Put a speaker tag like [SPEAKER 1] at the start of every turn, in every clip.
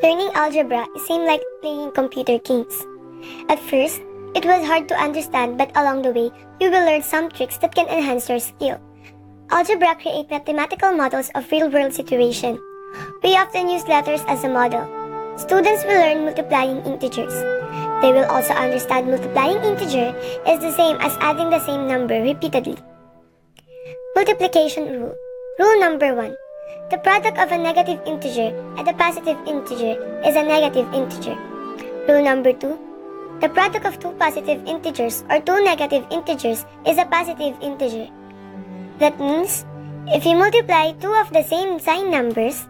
[SPEAKER 1] Learning algebra seemed like playing computer games. At first, it was hard to understand, but along the way, you will learn some tricks that can enhance your skill. Algebra creates mathematical models of real-world situations. We often use letters as a model. Students will learn multiplying integers. They will also understand multiplying integer is the same as adding the same number repeatedly. Multiplication rule. Rule number 1. The product of a negative integer and a positive integer is a negative integer. Rule number 2. The product of two positive integers or two negative integers is a positive integer. That means, if you multiply two of the same sign numbers,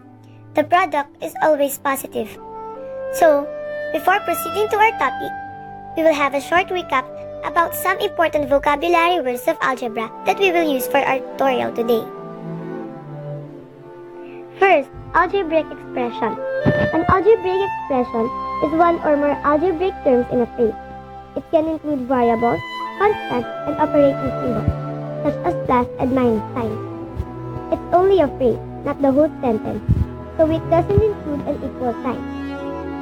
[SPEAKER 1] the product is always positive. So, before proceeding to our topic, we will have a short recap about some important vocabulary words of algebra that we will use for our tutorial today. First, algebraic expression. An algebraic expression is one or more algebraic terms in a phrase. It can include variables, constants, and operating symbols, such as plus and minus signs. It's only a phrase, not the whole sentence, so it doesn't include an equal sign.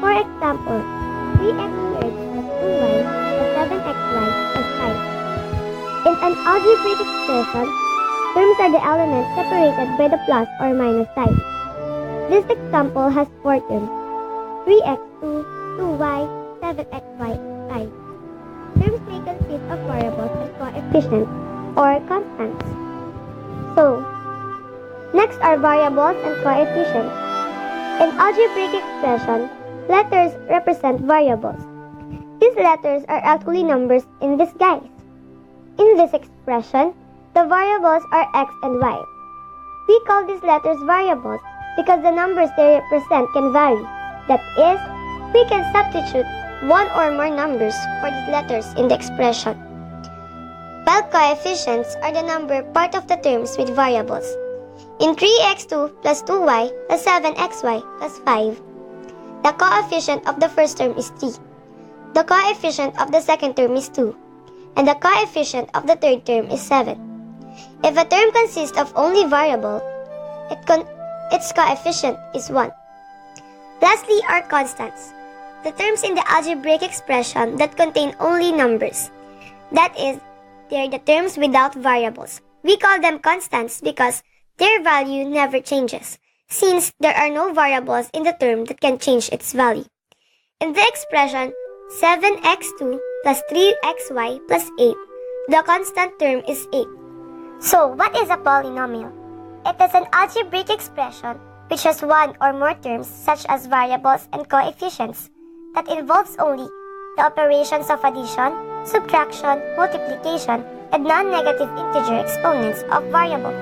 [SPEAKER 1] For example, 3x squared plus 2y plus 7xy plus 5. In an algebraic expression, terms are the elements separated by the plus or minus sign. This example has four terms: 3x, 2, 2y, 7xy, 5. Terms may consist of variables and coefficients, or constants. So, next are variables and coefficients. In algebraic expression, letters represent variables. These letters are actually numbers in disguise. In this expression, the variables are x and y. We call these letters variables because the numbers they represent can vary. That is, we can substitute one or more numbers for these letters in the expression. While coefficients are the number part of the terms with variables. In 3x2 plus 2y plus 7xy plus 5, the coefficient of the first term is 3. The coefficient of the second term is 2. And the coefficient of the third term is 7. If a term consists of only variable, its coefficient is 1. Lastly are constants, the terms in the algebraic expression that contain only numbers. That is, they are the terms without variables. We call them constants because their value never changes, since there are no variables in the term that can change its value. In the expression 7x2 plus 3xy plus 8, the constant term is 8. So, what is a polynomial? It is an algebraic expression which has one or more terms such as variables and coefficients that involves only the operations of addition, subtraction, multiplication, and non-negative integer exponents of variables.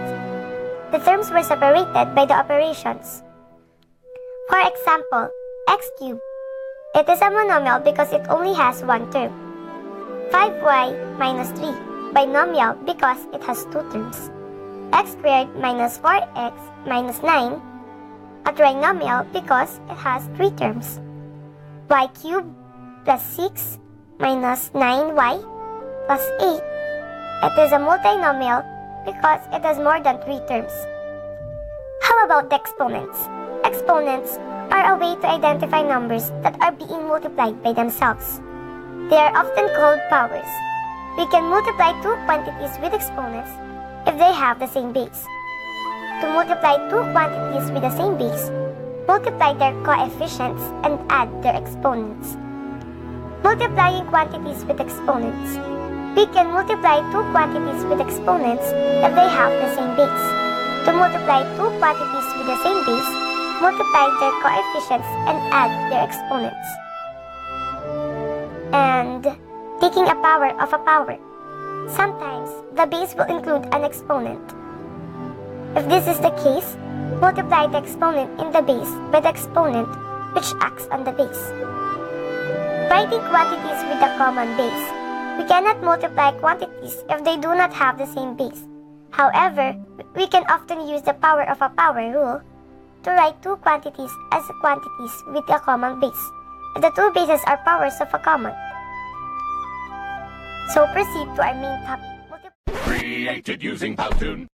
[SPEAKER 1] The terms were separated by the operations. For example, x cubed. It is a monomial because it only has one term. 5y minus 3, binomial because it has two terms. X squared minus 4x minus 9, a trinomial because it has three terms. Y cubed plus 6 minus 9y plus 8. It is a multinomial because it has more than three terms. How about the exponents? Exponents are a way to identify numbers that are being multiplied by themselves. They are often called powers. We can multiply two quantities with exponents if they have the same base. To multiply two quantities with the same base, multiply their coefficients and add their exponents. Multiplying quantities with exponents. We can multiply two quantities with exponents if they have the same base. To multiply two quantities with the same base, multiply their coefficients and add their exponents. And taking a power of a power. Sometimes, the base will include an exponent. If this is the case, multiply the exponent in the base by the exponent which acts on the base. Writing quantities with a common base. We cannot multiply quantities if they do not have the same base. However, we can often use the power of a power rule to write two quantities as quantities with a common base, if the two bases are powers of a common. So proceed to our main topic.
[SPEAKER 2] Created using Powtoon.